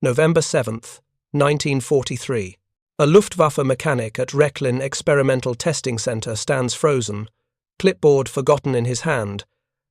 November 7th, 1943. A Luftwaffe mechanic at Rechlin Experimental Testing Center stands frozen, clipboard forgotten in his hand,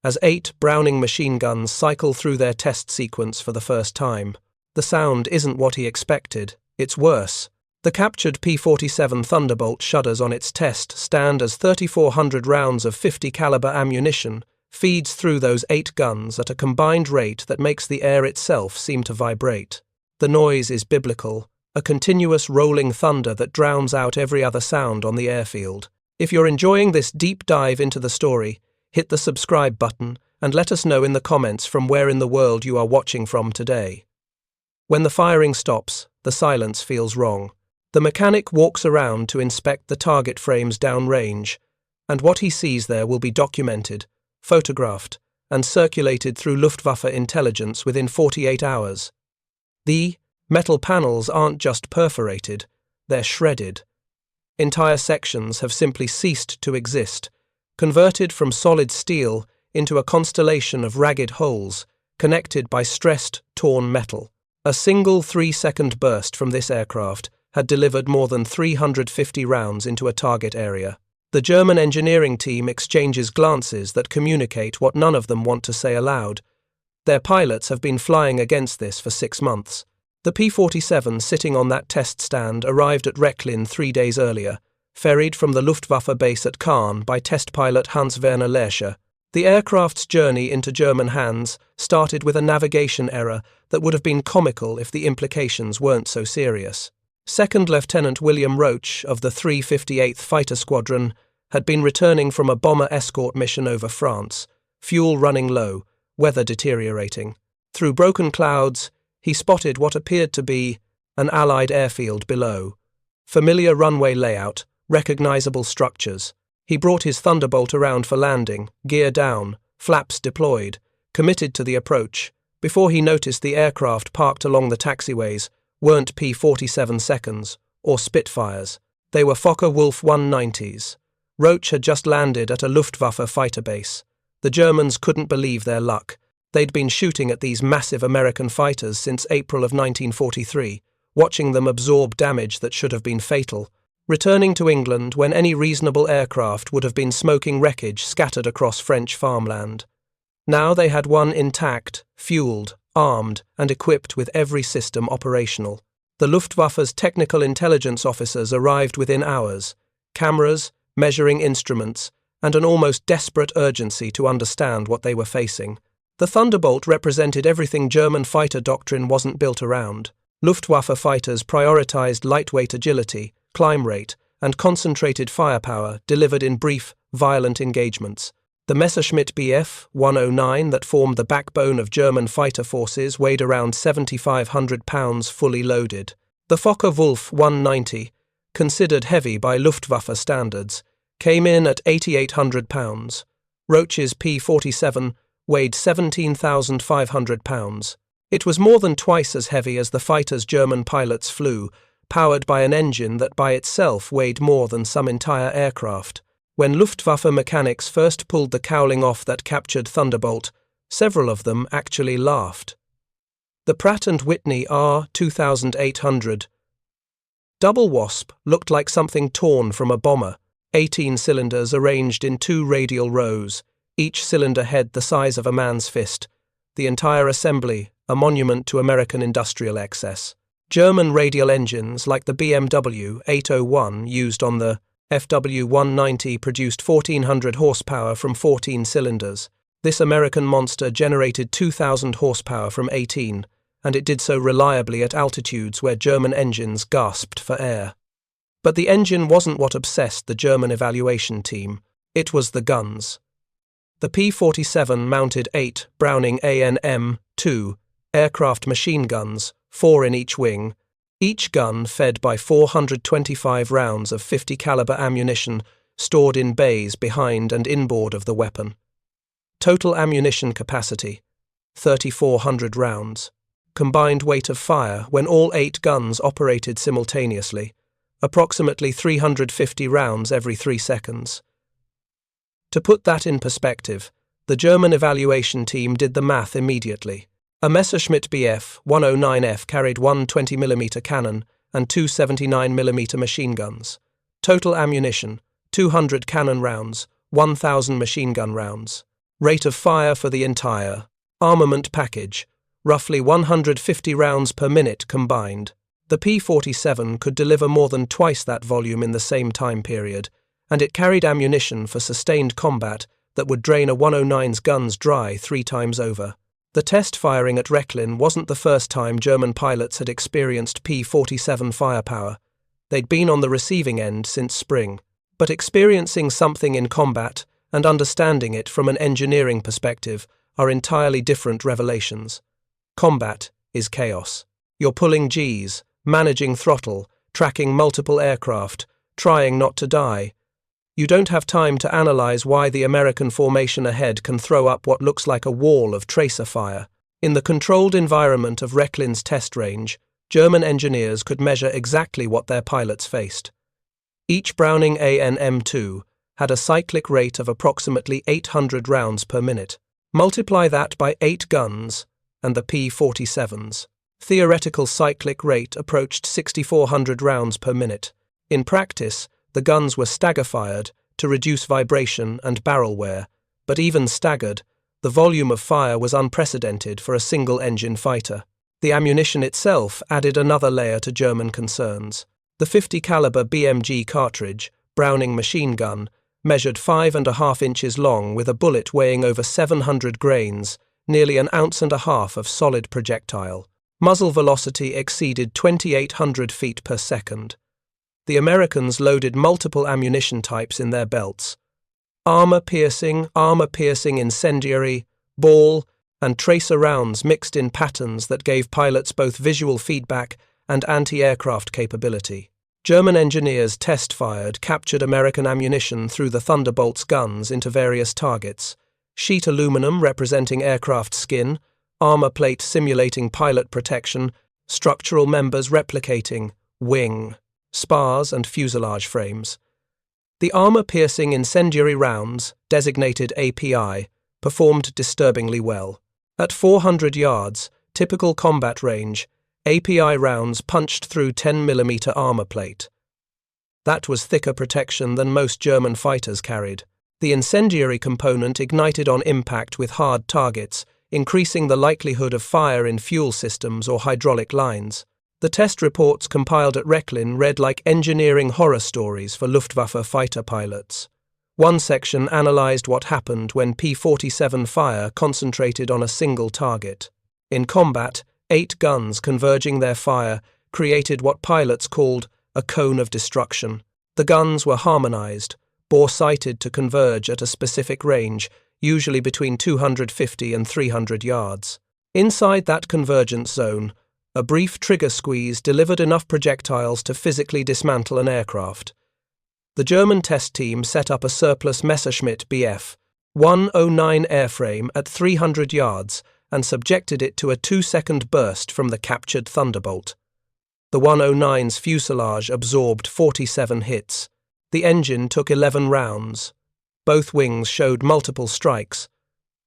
as 8 Browning machine guns cycle through their test sequence for the first time. The sound isn't what he expected, it's worse. The captured P-47 Thunderbolt shudders on its test stand as 3,400 rounds of 50 caliber ammunition feeds through those 8 guns at a combined rate that makes the air itself seem to vibrate. The noise is biblical, a continuous rolling thunder that drowns out every other sound on the airfield. If you're enjoying this deep dive into the story, hit the subscribe button and let us know in the comments from where in the world you are watching from today. When the firing stops, the silence feels wrong. The mechanic walks around to inspect the target frames downrange, and what he sees there will be documented, photographed, and circulated through Luftwaffe intelligence within 48 hours. The metal panels aren't just perforated, they're shredded. Entire sections have simply ceased to exist, converted from solid steel into a constellation of ragged holes, connected by stressed, torn metal. A single 3-second burst from this aircraft had delivered more than 350 rounds into a target area. The German engineering team exchanges glances that communicate what none of them want to say aloud. Their pilots have been flying against this for 6 months. The P-47 sitting on that test stand arrived at Rechlin 3 days earlier, ferried from the Luftwaffe base at Caen by test pilot Hans-Werner Lerscher. The aircraft's journey into German hands started with a navigation error that would have been comical if the implications weren't so serious. Second Lieutenant William Roach of the 358th Fighter Squadron had been returning from a bomber escort mission over France, fuel running low, weather deteriorating. Through broken clouds, he spotted what appeared to be an Allied airfield below. Familiar runway layout, recognizable structures. He brought his Thunderbolt around for landing, gear down, flaps deployed, committed to the approach, before he noticed the aircraft parked along the taxiways weren't P-47 seconds, or Spitfires. They were Focke-Wulf 190s. Roach had just landed at a Luftwaffe fighter base. The Germans couldn't believe their luck. They'd been shooting at these massive American fighters since April of 1943, watching them absorb damage that should have been fatal. Returning to England when any reasonable aircraft would have been smoking wreckage scattered across French farmland. Now they had one intact, fueled, armed, and equipped with every system operational. The Luftwaffe's technical intelligence officers arrived within hours, cameras, measuring instruments, and an almost desperate urgency to understand what they were facing. The Thunderbolt represented everything German fighter doctrine wasn't built around. Luftwaffe fighters prioritized lightweight agility, climb rate, and concentrated firepower delivered in brief, violent engagements. The Messerschmitt Bf 109 that formed the backbone of German fighter forces weighed around 7,500 pounds fully loaded. The Focke-Wulf 190, considered heavy by Luftwaffe standards, came in at 8,800 pounds. Roach's P-47 weighed 17,500 pounds. It was more than twice as heavy as the fighters German pilots flew, powered by an engine that by itself weighed more than some entire aircraft. When Luftwaffe mechanics first pulled the cowling off that captured Thunderbolt, several of them actually laughed. The Pratt & Whitney R2800 Double Wasp looked like something torn from a bomber, 18 cylinders arranged in 2 radial rows, each cylinder head the size of a man's fist, the entire assembly a monument to American industrial excess. German radial engines like the BMW 801 used on the FW190 produced 1,400 horsepower from 14 cylinders. This American monster generated 2,000 horsepower from 18, and it did so reliably at altitudes where German engines gasped for air. But the engine wasn't what obsessed the German evaluation team. It was the guns. The P-47 mounted 8 Browning AN-M2 aircraft machine guns, 4 in each wing, each gun fed by 425 rounds of 50 caliber ammunition stored in bays behind and inboard of the weapon. Total ammunition capacity, 3,400 rounds. Combined weight of fire when all 8 guns operated simultaneously, approximately 350 rounds every 3 seconds. To put that in perspective, the German evaluation team did the math immediately. A Messerschmitt Bf 109F carried one 20mm cannon and two 79mm machine guns. Total ammunition, 200 cannon rounds, 1,000 machine gun rounds. Rate of fire for the entire armament package, roughly 150 rounds per minute combined. The P-47 could deliver more than twice that volume in the same time period, and it carried ammunition for sustained combat that would drain a 109's guns dry 3 times over. The test firing at Rechlin wasn't the first time German pilots had experienced P-47 firepower. They'd been on the receiving end since spring. But experiencing something in combat and understanding it from an engineering perspective are entirely different revelations. Combat is chaos. You're pulling Gs, managing throttle, tracking multiple aircraft, trying not to die. You don't have time to analyze why the American formation ahead can throw up what looks like a wall of tracer fire. In the controlled environment of Rechlin's test range, German engineers could measure exactly what their pilots faced. Each Browning AN-M2 had a cyclic rate of approximately 800 rounds per minute. Multiply that by 8 guns, and the P-47's theoretical cyclic rate approached 6,400 rounds per minute. In practice, the guns were stagger-fired to reduce vibration and barrel wear, but even staggered, the volume of fire was unprecedented for a single-engine fighter. The ammunition itself added another layer to German concerns. The 50 caliber BMG cartridge, Browning machine gun, measured 5.5 inches long with a bullet weighing over 700 grains, nearly 1.5 ounces of solid projectile. Muzzle velocity exceeded 2,800 feet per second. The Americans loaded multiple ammunition types in their belts. Armor-piercing, incendiary, ball, and tracer rounds mixed in patterns that gave pilots both visual feedback and anti-aircraft capability. German engineers test-fired captured American ammunition through the Thunderbolt's guns into various targets: sheet aluminum representing aircraft skin, armor plate simulating pilot protection, structural members replicating wing, spars and fuselage frames. The armor-piercing incendiary rounds, designated API, performed disturbingly well. At 400 yards, typical combat range, API rounds punched through 10mm armor plate. That was thicker protection than most German fighters carried. The incendiary component ignited on impact with hard targets, increasing the likelihood of fire in fuel systems or hydraulic lines. The test reports compiled at Rechlin read like engineering horror stories for Luftwaffe fighter pilots. One section analyzed what happened when P-47 fire concentrated on a single target. In combat, 8 guns converging their fire created what pilots called a cone of destruction. The guns were harmonized, bore-sighted to converge at a specific range, usually between 250 and 300 yards. Inside that convergence zone, a brief trigger squeeze delivered enough projectiles to physically dismantle an aircraft. The German test team set up a surplus Messerschmitt Bf 109 airframe at 300 yards and subjected it to a 2-second burst from the captured Thunderbolt. The 109's fuselage absorbed 47 hits. The engine took 11 rounds. Both wings showed multiple strikes.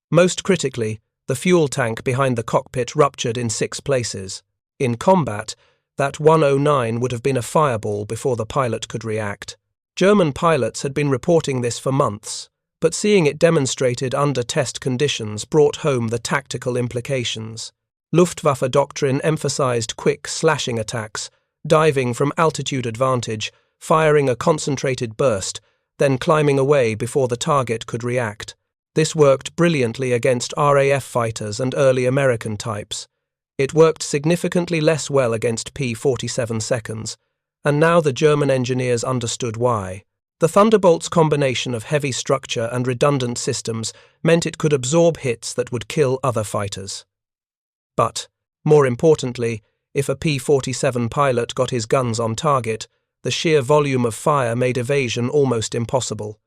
Most critically, the fuel tank behind the cockpit ruptured in 6 places. In combat, that 109 would have been a fireball before the pilot could react. German pilots had been reporting this for months, but seeing it demonstrated under test conditions brought home the tactical implications. Luftwaffe doctrine emphasized quick slashing attacks, diving from altitude advantage, firing a concentrated burst, then climbing away before the target could react. This worked brilliantly against RAF fighters and early American types. It worked significantly less well against P-47 seconds, and now the German engineers understood why. The Thunderbolt's combination of heavy structure and redundant systems meant it could absorb hits that would kill other fighters. But, more importantly, if a P-47 pilot got his guns on target, the sheer volume of fire made evasion almost impossible.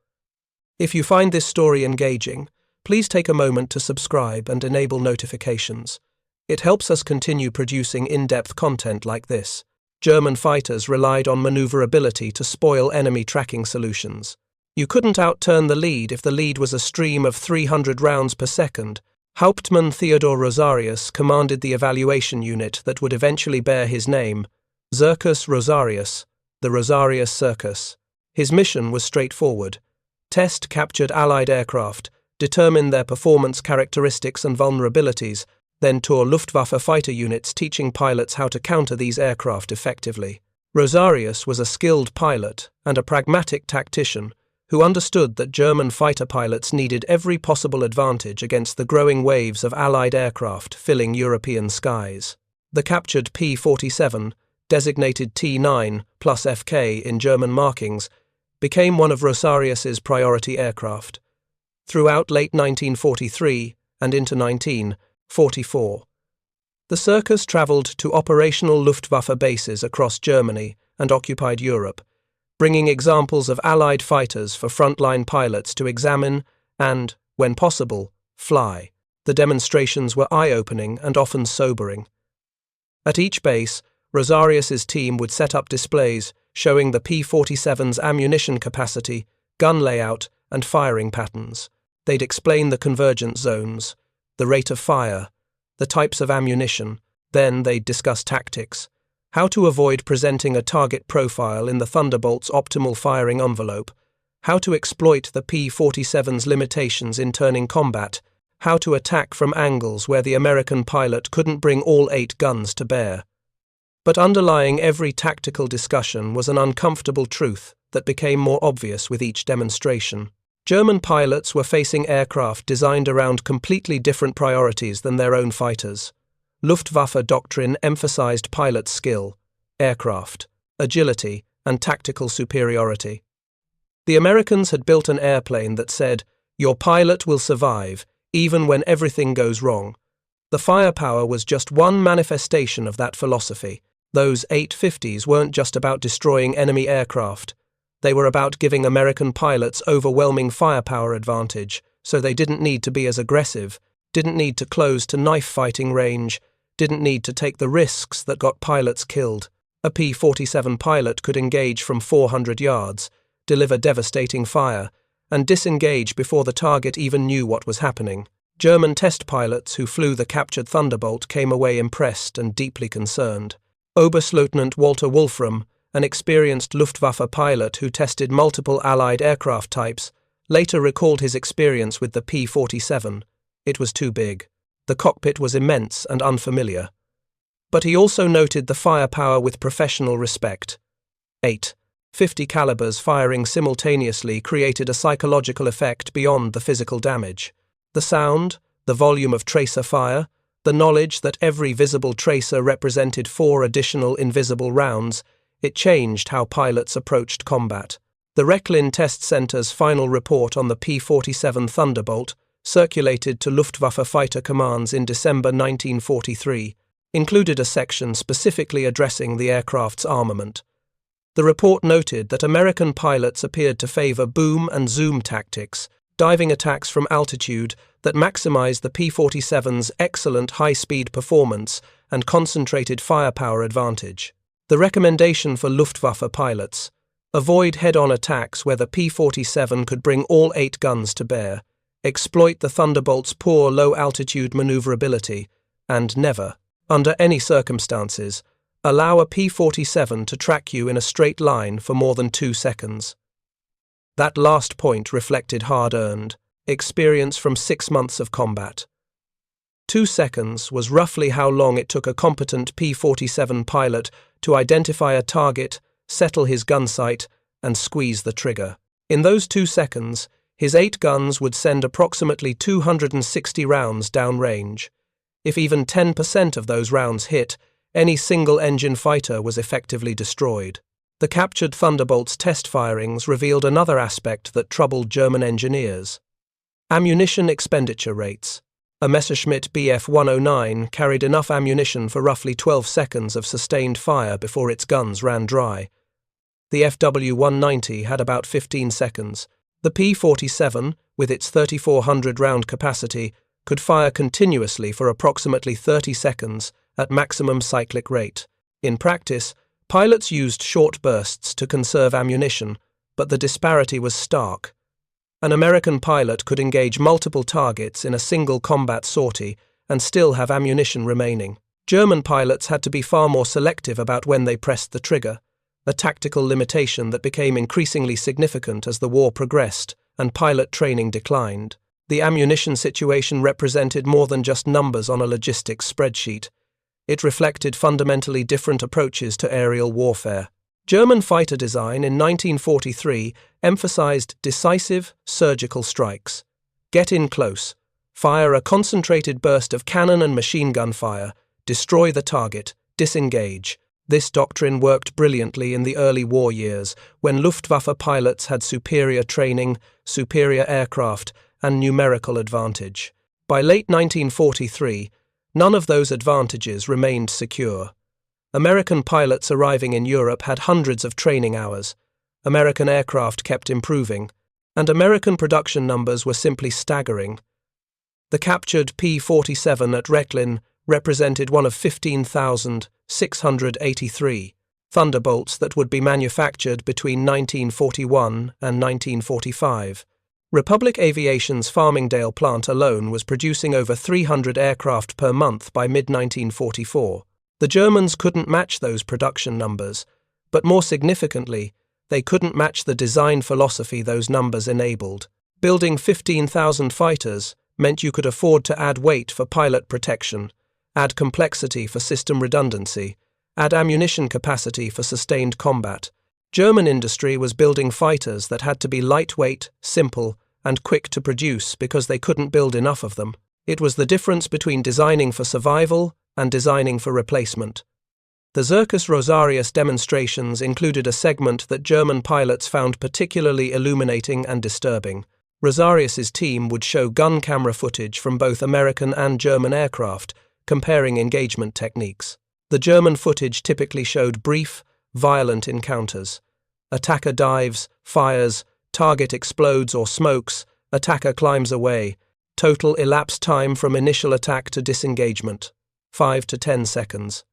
If you find this story engaging, please take a moment to subscribe and enable notifications. It helps us continue producing in-depth content like this. German fighters relied on maneuverability to spoil enemy tracking solutions. You couldn't outturn the lead if the lead was a stream of 300 rounds per second. Hauptmann Theodor Rosarius commanded the evaluation unit that would eventually bear his name, Zirkus Rosarius, the Rosarius Circus. His mission was straightforward: test captured Allied aircraft, determine their performance characteristics and vulnerabilities, then tour Luftwaffe fighter units teaching pilots how to counter these aircraft effectively. Rosarius was a skilled pilot and a pragmatic tactician who understood that German fighter pilots needed every possible advantage against the growing waves of Allied aircraft filling European skies. The captured P-47, designated T-9 plus FK in German markings, became one of Rosarius's priority aircraft. Throughout late 1943 and into 1944, the Circus travelled to operational Luftwaffe bases across Germany and occupied Europe, bringing examples of Allied fighters for frontline pilots to examine and, when possible, fly. The demonstrations were eye-opening and often sobering. At each base, Rosarius's team would set up displays showing the P-47's ammunition capacity, gun layout, and firing patterns. They'd explain the convergence zones, the rate of fire, the types of ammunition. Then they'd discuss tactics, how to avoid presenting a target profile in the Thunderbolt's optimal firing envelope, how to exploit the P-47's limitations in turning combat, how to attack from angles where the American pilot couldn't bring all 8 guns to bear. But underlying every tactical discussion was an uncomfortable truth that became more obvious with each demonstration. German pilots were facing aircraft designed around completely different priorities than their own fighters. Luftwaffe doctrine emphasized pilot skill, aircraft, agility, and tactical superiority. The Americans had built an airplane that said, "Your pilot will survive, even when everything goes wrong." The firepower was just one manifestation of that philosophy. Those 850s weren't just about destroying enemy aircraft. They were about giving American pilots overwhelming firepower advantage, so they didn't need to be as aggressive, didn't need to close to knife-fighting range, didn't need to take the risks that got pilots killed. A P-47 pilot could engage from 400 yards, deliver devastating fire, and disengage before the target even knew what was happening. German test pilots who flew the captured Thunderbolt came away impressed and deeply concerned. Oberstleutnant Walter Wolfram, an experienced Luftwaffe pilot who tested multiple Allied aircraft types, later recalled his experience with the P-47. It was too big. The cockpit was immense and unfamiliar. But he also noted the firepower with professional respect. 8.50 calibers firing simultaneously created a psychological effect beyond the physical damage. The sound, the volume of tracer fire, the knowledge that every visible tracer represented 4 additional invisible rounds, it changed how pilots approached combat. The Rechlin Test Center's final report on the P-47 Thunderbolt, circulated to Luftwaffe fighter commands in December 1943, included a section specifically addressing the aircraft's armament. The report noted that American pilots appeared to favor boom and zoom tactics, diving attacks from altitude that maximized the P-47's excellent high-speed performance and concentrated firepower advantage. The recommendation for Luftwaffe pilots: avoid head-on attacks where the P-47 could bring all 8 guns to bear, exploit the Thunderbolt's poor low-altitude maneuverability, and never, under any circumstances, allow a P-47 to track you in a straight line for more than 2 seconds. That last point reflected hard-earned experience from 6 months of combat. 2 seconds was roughly how long it took a competent P-47 pilot to identify a target, settle his gun sight, and squeeze the trigger. In those 2 seconds, his 8 guns would send approximately 260 rounds downrange. If even 10% of those rounds hit, any single-engine fighter was effectively destroyed. The captured Thunderbolt's test firings revealed another aspect that troubled German engineers: ammunition expenditure rates. A Messerschmitt Bf 109 carried enough ammunition for roughly 12 seconds of sustained fire before its guns ran dry. The FW 190 had about 15 seconds. The P-47, with its 3,400 round capacity, could fire continuously for approximately 30 seconds at maximum cyclic rate. In practice, pilots used short bursts to conserve ammunition, but the disparity was stark. An American pilot could engage multiple targets in a single combat sortie and still have ammunition remaining. German pilots had to be far more selective about when they pressed the trigger, a tactical limitation that became increasingly significant as the war progressed and pilot training declined. The ammunition situation represented more than just numbers on a logistics spreadsheet. It reflected fundamentally different approaches to aerial warfare. German fighter design in 1943 emphasized decisive, surgical strikes. Get in close, fire a concentrated burst of cannon and machine gun fire, destroy the target, disengage. This doctrine worked brilliantly in the early war years, when Luftwaffe pilots had superior training, superior aircraft, and numerical advantage. By late 1943, none of those advantages remained secure. American pilots arriving in Europe had hundreds of training hours. American aircraft kept improving, and American production numbers were simply staggering. The captured P-47 at Rechlin represented one of 15,683 Thunderbolts that would be manufactured between 1941 and 1945. Republic Aviation's Farmingdale plant alone was producing over 300 aircraft per month by mid-1944. The Germans couldn't match those production numbers, but more significantly, they couldn't match the design philosophy those numbers enabled. Building 15,000 fighters meant you could afford to add weight for pilot protection, add complexity for system redundancy, add ammunition capacity for sustained combat. German industry was building fighters that had to be lightweight, simple, and quick to produce because they couldn't build enough of them. It was the difference between designing for survival and designing for replacement. The Zirkus Rosarius demonstrations included a segment that German pilots found particularly illuminating and disturbing. Rosarius's team would show gun camera footage from both American and German aircraft, comparing engagement techniques. The German footage typically showed brief, violent encounters. Attacker dives, fires, target explodes or smokes, attacker climbs away. Total elapsed time from initial attack to disengagement, 5 to 10 seconds.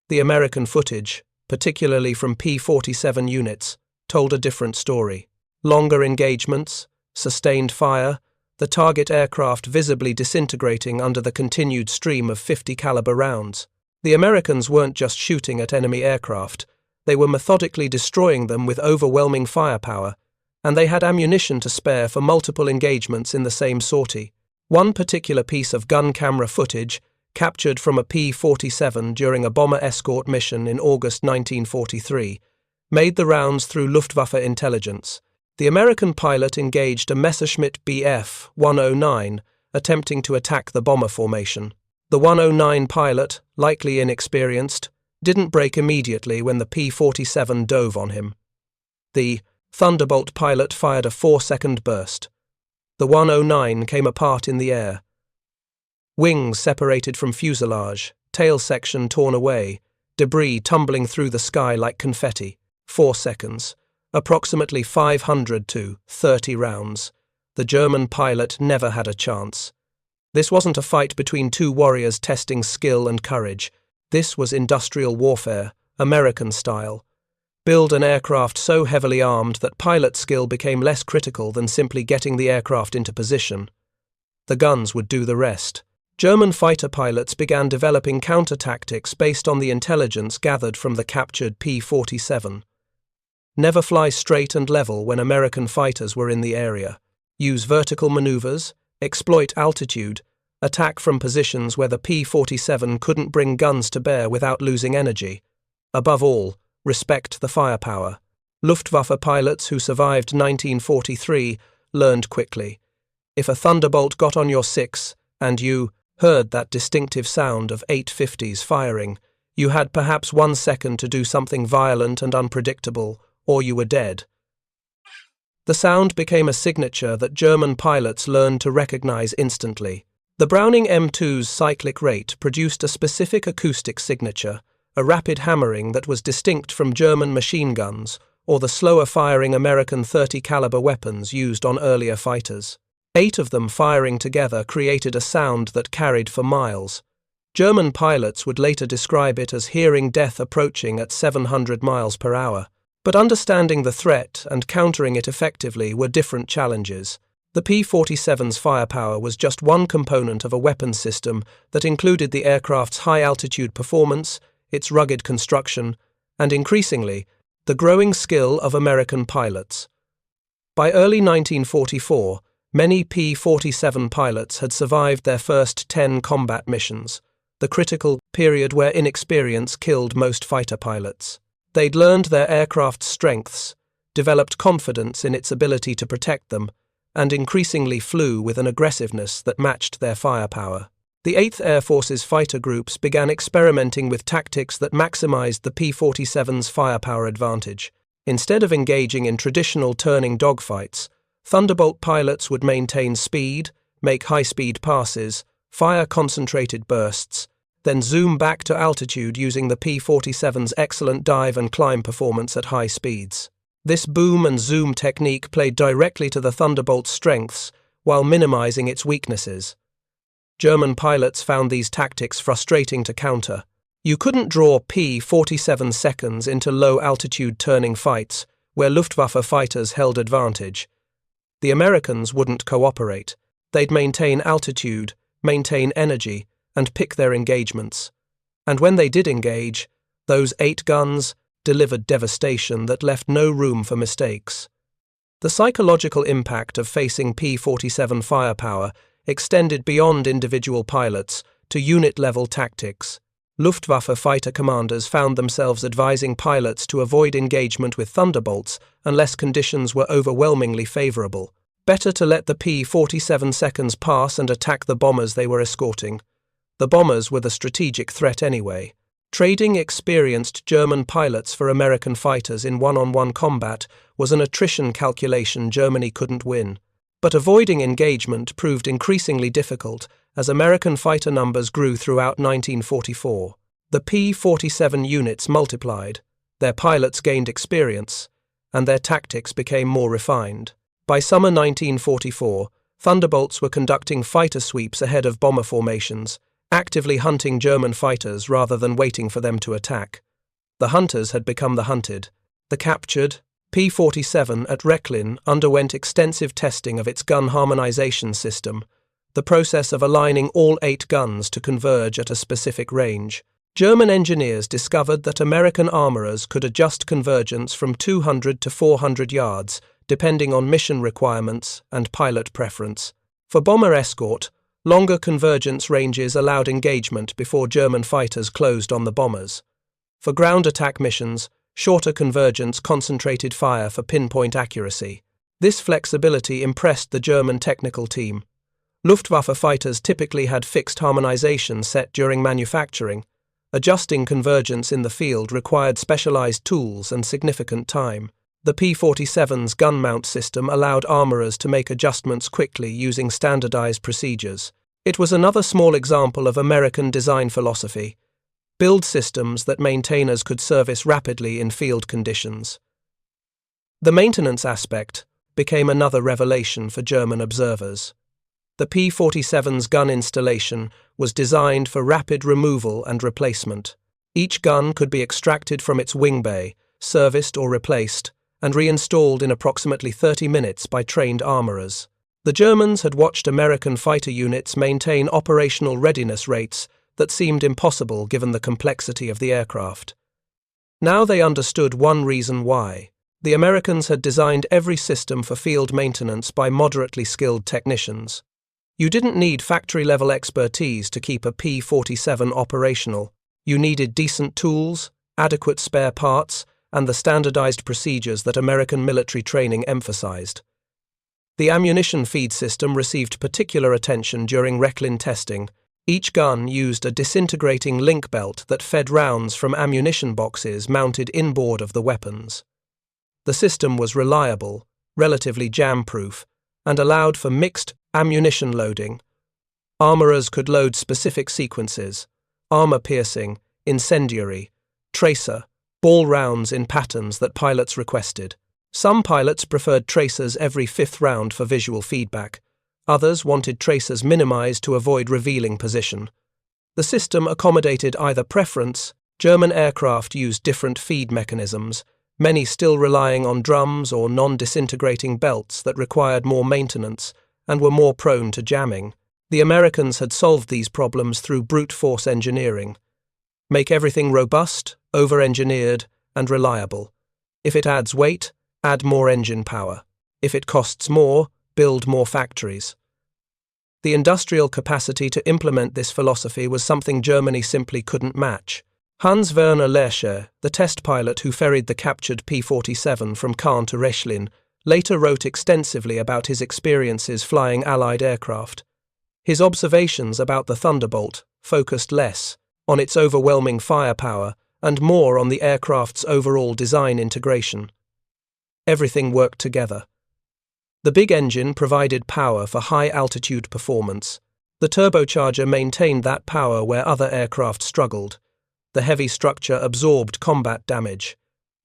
The American footage, particularly from P-47 units, told a different story. Longer engagements, sustained fire, the target aircraft visibly disintegrating under the continued stream of 50 caliber rounds. The Americans weren't just shooting at enemy aircraft, they were methodically destroying them with overwhelming firepower, and they had ammunition to spare for multiple engagements in the same sortie. One particular piece of gun camera footage, captured from a P-47 during a bomber escort mission in August 1943, made the rounds through Luftwaffe intelligence. The American pilot engaged a Messerschmitt Bf 109, attempting to attack the bomber formation. The 109 pilot, likely inexperienced, didn't brake immediately when the P-47 dove on him. The Thunderbolt pilot fired a 4-second burst. The 109 came apart in the air. Wings separated from fuselage, tail section torn away, debris tumbling through the sky like confetti. 4 seconds. Approximately 500 to 30 rounds. The German pilot never had a chance. This wasn't a fight between two warriors testing skill and courage. This was industrial warfare, American style. Build an aircraft so heavily armed that pilot skill became less critical than simply getting the aircraft into position. The guns would do the rest. German fighter pilots began developing counter-tactics based on the intelligence gathered from the captured P-47. Never fly straight and level when American fighters were in the area. Use vertical maneuvers, exploit altitude, attack from positions where the P-47 couldn't bring guns to bear without losing energy. Above all, respect the firepower. Luftwaffe pilots who survived 1943 learned quickly. If a Thunderbolt got on your 6 and you heard that distinctive sound of 850s firing, you had perhaps 1 second to do something violent and unpredictable, or you were dead. The sound became a signature that German pilots learned to recognize instantly. The Browning M2's cyclic rate produced a specific acoustic signature, a rapid hammering that was distinct from German machine guns or the slower-firing American .30 caliber weapons used on earlier fighters. 8 of them firing together created a sound that carried for miles. German pilots would later describe it as hearing death approaching at 700 miles per hour. But understanding the threat and countering it effectively were different challenges. The P-47's firepower was just one component of a weapons system that included the aircraft's high-altitude performance, its rugged construction, and increasingly, the growing skill of American pilots. By early 1944, many P-47 pilots had survived their first 10 combat missions, the critical period where inexperience killed most fighter pilots. They'd learned their aircraft's strengths, developed confidence in its ability to protect them, and increasingly flew with an aggressiveness that matched their firepower. The 8th Air Force's fighter groups began experimenting with tactics that maximized the P-47's firepower advantage. Instead of engaging in traditional turning dogfights, Thunderbolt pilots would maintain speed, make high-speed passes, fire concentrated bursts, then zoom back to altitude using the P-47's excellent dive and climb performance at high speeds. This boom and zoom technique played directly to the Thunderbolt's strengths while minimizing its weaknesses. German pilots found these tactics frustrating to counter. You couldn't draw P-47 seconds into low-altitude turning fights where Luftwaffe fighters held advantage. The Americans wouldn't cooperate. They'd maintain altitude, maintain energy, and pick their engagements. And when they did engage, those 8 guns delivered devastation that left no room for mistakes. The psychological impact of facing P-47 firepower extended beyond individual pilots to unit-level tactics. Luftwaffe fighter commanders found themselves advising pilots to avoid engagement with Thunderbolts unless conditions were overwhelmingly favorable. Better to let the P-47 seconds pass and attack the bombers they were escorting. The bombers were the strategic threat anyway. Trading experienced German pilots for American fighters in one-on-one combat was an attrition calculation Germany couldn't win. But avoiding engagement proved increasingly difficult as American fighter numbers grew throughout 1944. The P-47 units multiplied, their pilots gained experience, and their tactics became more refined. By summer 1944, Thunderbolts were conducting fighter sweeps ahead of bomber formations, actively hunting German fighters rather than waiting for them to attack. The hunters had become the hunted. The captured P-47 at Rechlin underwent extensive testing of its gun harmonization system, the process of aligning all 8 guns to converge at a specific range. German engineers discovered that American armorers could adjust convergence from 200 to 400 yards, depending on mission requirements and pilot preference. For bomber escort, longer convergence ranges allowed engagement before German fighters closed on the bombers. For ground attack missions, shorter convergence concentrated fire for pinpoint accuracy. This flexibility impressed the German technical team. Luftwaffe fighters typically had fixed harmonization set during manufacturing. Adjusting convergence in the field required specialized tools and significant time. The P-47's gun mount system allowed armorers to make adjustments quickly using standardized procedures. It was another small example of American design philosophy. Build systems that maintainers could service rapidly in field conditions. The maintenance aspect became another revelation for German observers. The P-47's gun installation was designed for rapid removal and replacement. Each gun could be extracted from its wing bay, serviced or replaced, and reinstalled in approximately 30 minutes by trained armorers. The Germans had watched American fighter units maintain operational readiness rates that seemed impossible given the complexity of the aircraft. Now they understood one reason why. The Americans had designed every system for field maintenance by moderately skilled technicians. You didn't need factory-level expertise to keep a P-47 operational. You needed decent tools, adequate spare parts, and the standardized procedures that American military training emphasized. The ammunition feed system received particular attention during Rechlin testing. Each gun used a disintegrating link belt that fed rounds from ammunition boxes mounted inboard of the weapons. The system was reliable, relatively jam-proof, and allowed for mixed ammunition loading. Armorers could load specific sequences: armor-piercing, incendiary, tracer, ball rounds in patterns that pilots requested. Some pilots preferred tracers every 5th round for visual feedback. Others wanted tracers minimized to avoid revealing position. The system accommodated either preference. German aircraft used different feed mechanisms, many still relying on drums or non-disintegrating belts that required more maintenance and were more prone to jamming. The Americans had solved these problems through brute force engineering. Make everything robust, over-engineered, and reliable. If it adds weight, add more engine power. If it costs more, build more factories. The industrial capacity to implement this philosophy was something Germany simply couldn't match. Hans Werner Lercher, the test pilot who ferried the captured P-47 from Caen to Rechlin, later wrote extensively about his experiences flying Allied aircraft. His observations about the Thunderbolt focused less on its overwhelming firepower and more on the aircraft's overall design integration. Everything worked together. The big engine provided power for high-altitude performance. The turbocharger maintained that power where other aircraft struggled. The heavy structure absorbed combat damage.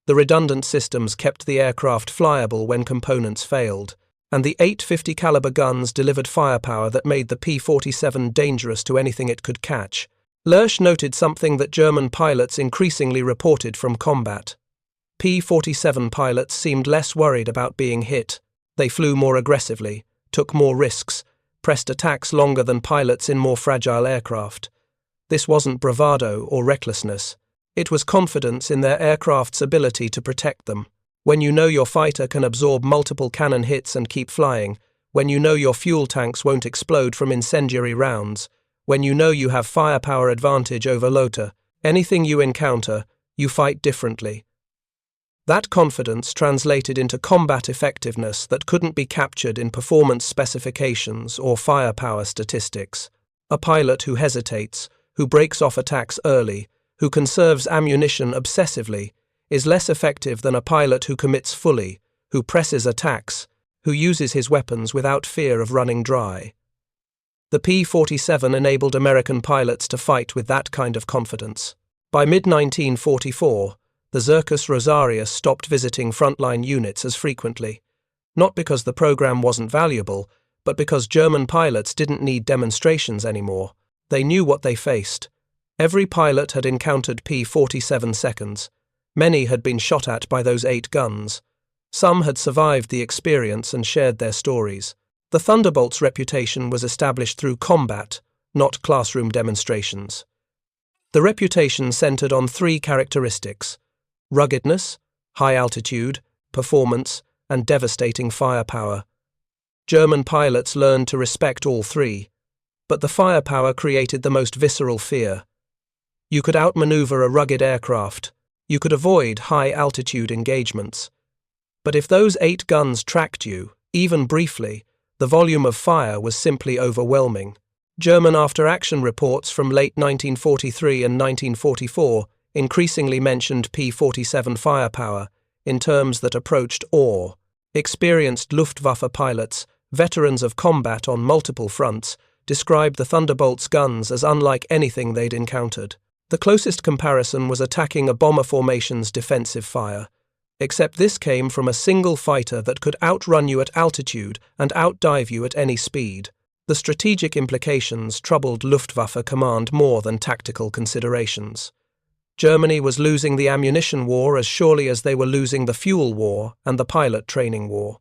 The redundant systems kept the aircraft flyable when components failed, and the 850 caliber guns delivered firepower that made the P-47 dangerous to anything it could catch. Lerch noted something that German pilots increasingly reported from combat. P-47 pilots seemed less worried about being hit. They flew more aggressively, took more risks, pressed attacks longer than pilots in more fragile aircraft. This wasn't bravado or recklessness. It was confidence in their aircraft's ability to protect them. When you know your fighter can absorb multiple cannon hits and keep flying, when you know your fuel tanks won't explode from incendiary rounds, when you know you have firepower advantage over Lothar, anything you encounter, you fight differently. That confidence translated into combat effectiveness that couldn't be captured in performance specifications or firepower statistics. A pilot who hesitates, who breaks off attacks early, who conserves ammunition obsessively, is less effective than a pilot who commits fully, who presses attacks, who uses his weapons without fear of running dry. The P-47 enabled American pilots to fight with that kind of confidence. By mid-1944, the Zirkus Rosarius stopped visiting frontline units as frequently, not because the program wasn't valuable, but because German pilots didn't need demonstrations anymore. They knew what they faced. Every pilot had encountered P-47 seconds. Many had been shot at by those 8 guns. Some had survived the experience and shared their stories. The Thunderbolt's reputation was established through combat, not classroom demonstrations. The reputation centered on 3 characteristics: ruggedness, high altitude, performance, and devastating firepower. German pilots learned to respect all 3, but the firepower created the most visceral fear. You could outmaneuver a rugged aircraft. You could avoid high-altitude engagements. But if those 8 guns tracked you, even briefly, the volume of fire was simply overwhelming. German after-action reports from late 1943 and 1944 increasingly mentioned P-47 firepower in terms that approached awe. Experienced Luftwaffe pilots, veterans of combat on multiple fronts, described the Thunderbolt's guns as unlike anything they'd encountered. The closest comparison was attacking a bomber formation's defensive fire, except this came from a single fighter that could outrun you at altitude and outdive you at any speed. The strategic implications troubled Luftwaffe command more than tactical considerations. Germany was losing the ammunition war as surely as they were losing the fuel war and the pilot training war.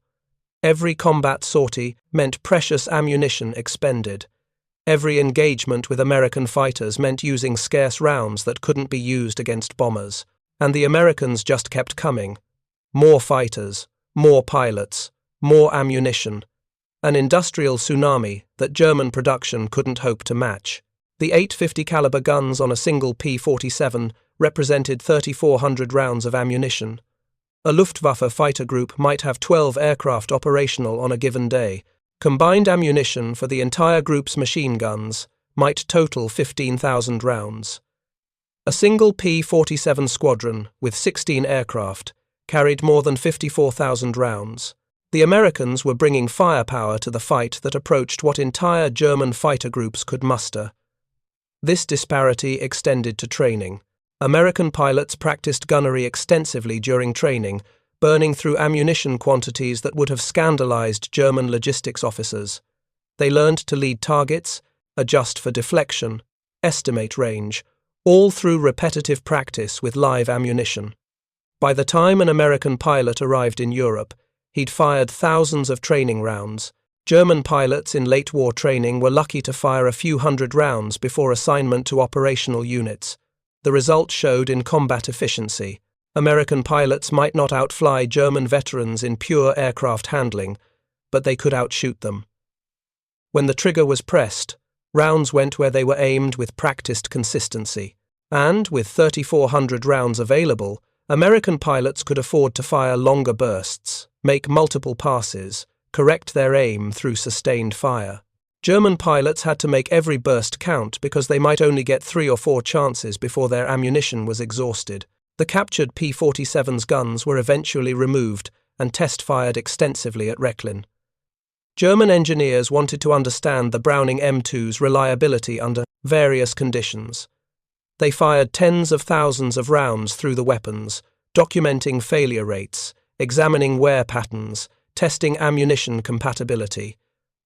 Every combat sortie meant precious ammunition expended. Every engagement with American fighters meant using scarce rounds that couldn't be used against bombers. And the Americans just kept coming. More fighters, more pilots, more ammunition. An industrial tsunami that German production couldn't hope to match. The 850 caliber guns on a single P-47 represented 3,400 rounds of ammunition. A Luftwaffe fighter group might have 12 aircraft operational on a given day. Combined ammunition for the entire group's machine guns might total 15,000 rounds. A single P-47 squadron, with 16 aircraft, carried more than 54,000 rounds. The Americans were bringing firepower to the fight that approached what entire German fighter groups could muster. This disparity extended to training. American pilots practiced gunnery extensively during training, burning through ammunition quantities that would have scandalized German logistics officers. They learned to lead targets, adjust for deflection, estimate range, all through repetitive practice with live ammunition. By the time an American pilot arrived in Europe, he'd fired thousands of training rounds. German pilots in late war training were lucky to fire a few hundred rounds before assignment to operational units. The result showed in combat efficiency. American pilots might not outfly German veterans in pure aircraft handling, but they could outshoot them. When the trigger was pressed, rounds went where they were aimed with practiced consistency. And, with 3,400 rounds available, American pilots could afford to fire longer bursts, make multiple passes, correct their aim through sustained fire. German pilots had to make every burst count because they might only get 3 or 4 chances before their ammunition was exhausted. The captured P-47's guns were eventually removed and test-fired extensively at Rechlin. German engineers wanted to understand the Browning M2's reliability under various conditions. They fired tens of thousands of rounds through the weapons, documenting failure rates, examining wear patterns, testing ammunition compatibility.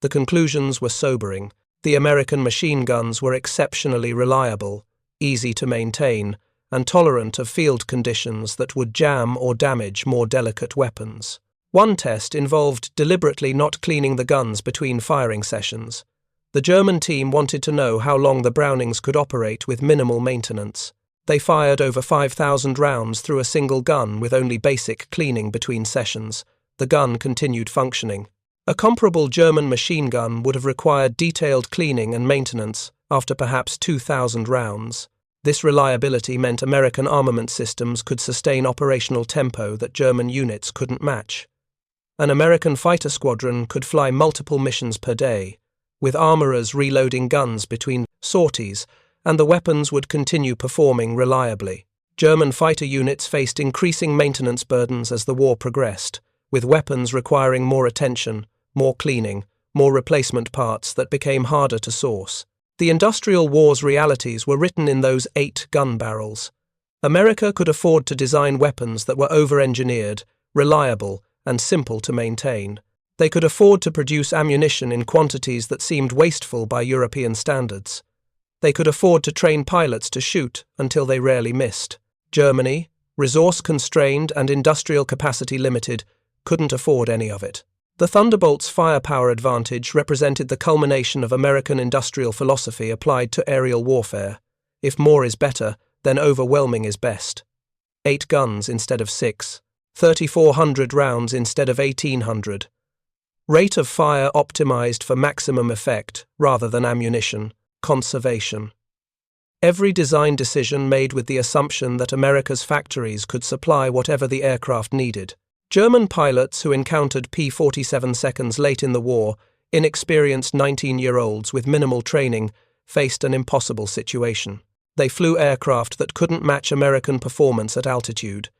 The conclusions were sobering. The American machine guns were exceptionally reliable, easy to maintain, and tolerant of field conditions that would jam or damage more delicate weapons. One test involved deliberately not cleaning the guns between firing sessions. The German team wanted to know how long the Brownings could operate with minimal maintenance. They fired over 5,000 rounds through a single gun with only basic cleaning between sessions. The gun continued functioning. A comparable German machine gun would have required detailed cleaning and maintenance after perhaps 2,000 rounds. This reliability meant American armament systems could sustain operational tempo that German units couldn't match. An American fighter squadron could fly multiple missions per day, with armorers reloading guns between sorties, and the weapons would continue performing reliably. German fighter units faced increasing maintenance burdens as the war progressed, with weapons requiring more attention, more cleaning, more replacement parts that became harder to source. The industrial war's realities were written in those 8 gun barrels. America could afford to design weapons that were over-engineered, reliable, and simple to maintain. They could afford to produce ammunition in quantities that seemed wasteful by European standards. They could afford to train pilots to shoot until they rarely missed. Germany, resource-constrained and industrial capacity limited, couldn't afford any of it. The Thunderbolt's firepower advantage represented the culmination of American industrial philosophy applied to aerial warfare. If more is better, then overwhelming is best. 8 guns instead of 6. 3,400 rounds instead of 1,800. Rate of fire optimized for maximum effect rather than ammunition. Conservation. Every design decision made with the assumption that America's factories could supply whatever the aircraft needed. German pilots who encountered P-47 seconds late in the war, inexperienced 19-year-olds with minimal training, faced an impossible situation. They flew aircraft that couldn't match American performance at altitude.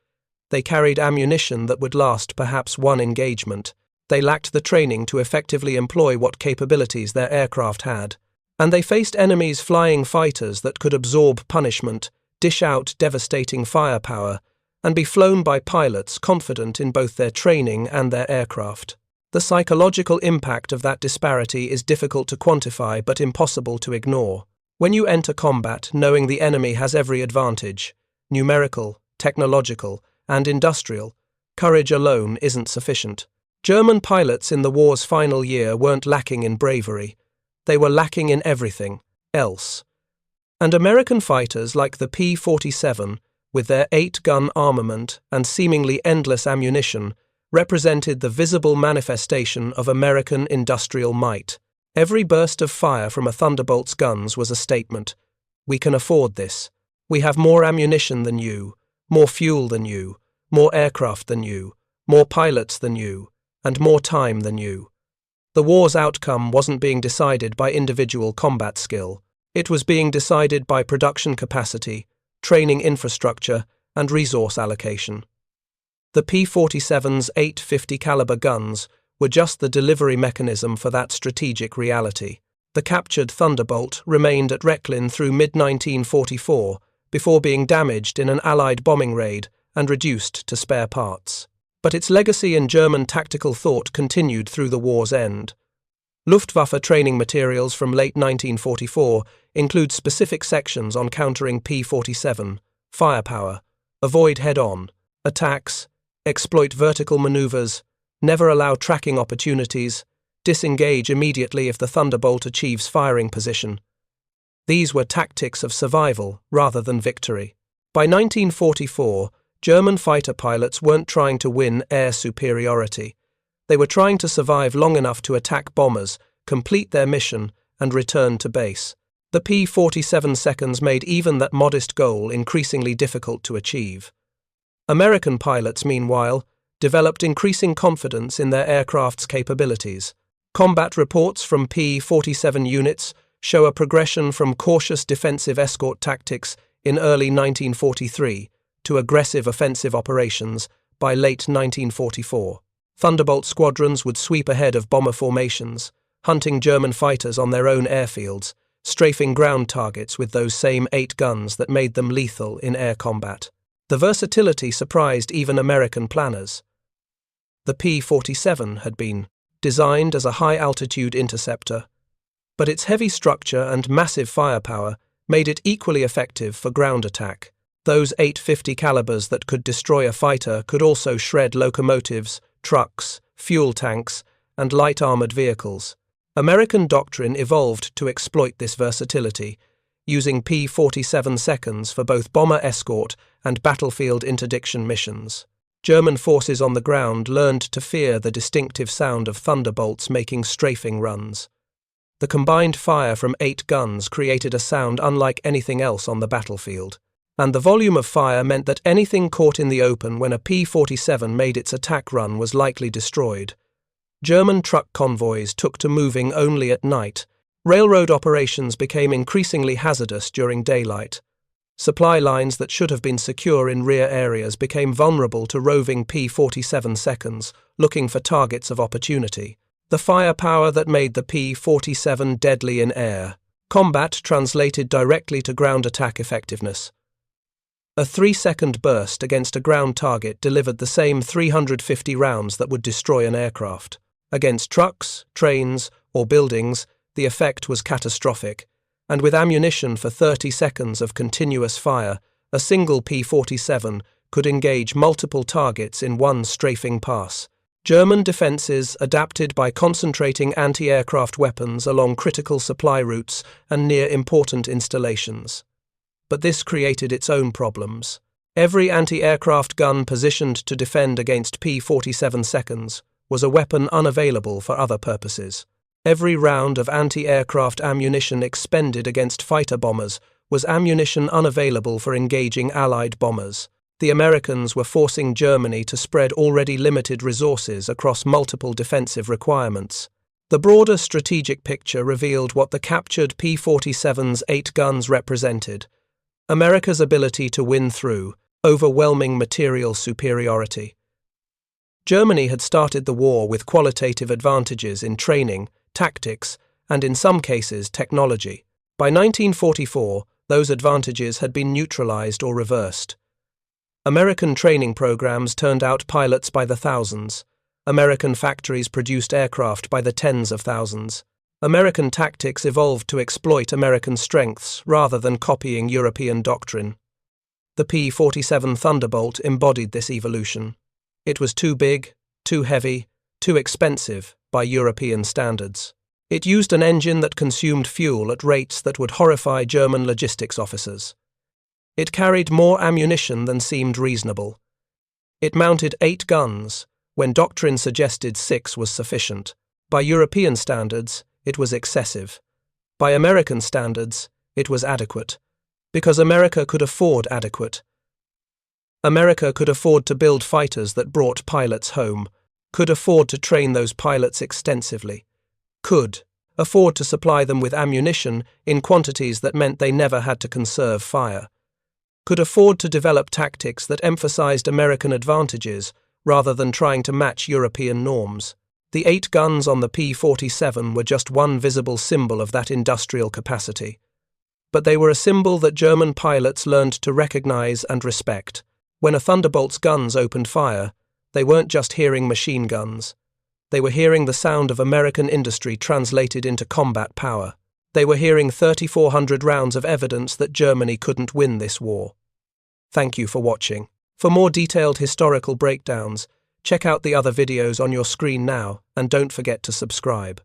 They carried ammunition that would last perhaps 1 engagement. They lacked the training to effectively employ what capabilities their aircraft had. And they faced enemies flying fighters that could absorb punishment, dish out devastating firepower, and be flown by pilots confident in both their training and their aircraft. The psychological impact of that disparity is difficult to quantify but impossible to ignore. When you enter combat knowing the enemy has every advantage, numerical, technological, and industrial, courage alone isn't sufficient. German pilots in the war's final year weren't lacking in bravery. They were lacking in everything else. And American fighters like the P-47, with their 8-gun armament and seemingly endless ammunition, represented the visible manifestation of American industrial might. Every burst of fire from a Thunderbolt's guns was a statement. We can afford this. We have more ammunition than you, more fuel than you, more aircraft than you, more pilots than you, and more time than you. The war's outcome wasn't being decided by individual combat skill. It was being decided by production capacity, training infrastructure, and resource allocation. The P-47's 850 caliber guns were just the delivery mechanism for that strategic reality. The captured Thunderbolt remained at Rechlin through mid-1944 before being damaged in an Allied bombing raid and reduced to spare parts. But its legacy in German tactical thought continued through the war's end. Luftwaffe training materials from late 1944 include specific sections on countering P-47, firepower, avoid head-on, attacks, exploit vertical maneuvers, never allow tracking opportunities, disengage immediately if the Thunderbolt achieves firing position. These were tactics of survival rather than victory. By 1944, German fighter pilots weren't trying to win air superiority. They were trying to survive long enough to attack bombers, complete their mission, and return to base. The P-47 seconds made even that modest goal increasingly difficult to achieve. American pilots, meanwhile, developed increasing confidence in their aircraft's capabilities. Combat reports from P-47 units show a progression from cautious defensive escort tactics in early 1943 to aggressive offensive operations by late 1944. Thunderbolt squadrons would sweep ahead of bomber formations, hunting German fighters on their own airfields, strafing ground targets with those same 8 guns that made them lethal in air combat. The versatility surprised even American planners. The P-47 had been designed as a high-altitude interceptor, but its heavy structure and massive firepower made it equally effective for ground attack. Those 850 calibers that could destroy a fighter could also shred locomotives, trucks, fuel tanks, and light armored vehicles. American doctrine evolved to exploit this versatility, using P-47 seconds for both bomber escort and battlefield interdiction missions. German forces on the ground learned to fear the distinctive sound of Thunderbolts making strafing runs. The combined fire from 8 guns created a sound unlike anything else on the battlefield, and the volume of fire meant that anything caught in the open when a P-47 made its attack run was likely destroyed. German truck convoys took to moving only at night. Railroad operations became increasingly hazardous during daylight. Supply lines that should have been secure in rear areas became vulnerable to roving P-47 seconds, looking for targets of opportunity. The firepower that made the P-47 deadly in air. Combat translated directly to ground attack effectiveness. A 3-second burst against a ground target delivered the same 350 rounds that would destroy an aircraft. Against trucks, trains, or buildings, the effect was catastrophic, and with ammunition for 30 seconds of continuous fire, a single P-47 could engage multiple targets in one strafing pass. German defences adapted by concentrating anti-aircraft weapons along critical supply routes and near important installations. But this created its own problems. Every anti-aircraft gun positioned to defend against P-47 seconds was a weapon unavailable for other purposes. Every round of anti-aircraft ammunition expended against fighter bombers was ammunition unavailable for engaging Allied bombers. The Americans were forcing Germany to spread already limited resources across multiple defensive requirements. The broader strategic picture revealed what the captured P-47's 8 guns represented: America's ability to win through overwhelming material superiority. Germany had started the war with qualitative advantages in training, tactics, and in some cases technology. By 1944, those advantages had been neutralized or reversed. American training programs turned out pilots by the thousands. American factories produced aircraft by the tens of thousands. American tactics evolved to exploit American strengths rather than copying European doctrine. The P-47 Thunderbolt embodied this evolution. It was too big, too heavy, too expensive by European standards. It used an engine that consumed fuel at rates that would horrify German logistics officers. It carried more ammunition than seemed reasonable. It mounted 8 guns, when doctrine suggested 6 was sufficient. By European standards, it was excessive. By American standards, it was adequate. Because America could afford adequate. America could afford to build fighters that brought pilots home, could afford to train those pilots extensively, could afford to supply them with ammunition in quantities that meant they never had to conserve fire, could afford to develop tactics that emphasized American advantages rather than trying to match European norms. The 8 guns on the P-47 were just one visible symbol of that industrial capacity. But they were a symbol that German pilots learned to recognize and respect. When a Thunderbolt's guns opened fire, they weren't just hearing machine guns. They were hearing the sound of American industry translated into combat power. They were hearing 3,400 rounds of evidence that Germany couldn't win this war. Thank you for watching. For more detailed historical breakdowns, check out the other videos on your screen now and don't forget to subscribe.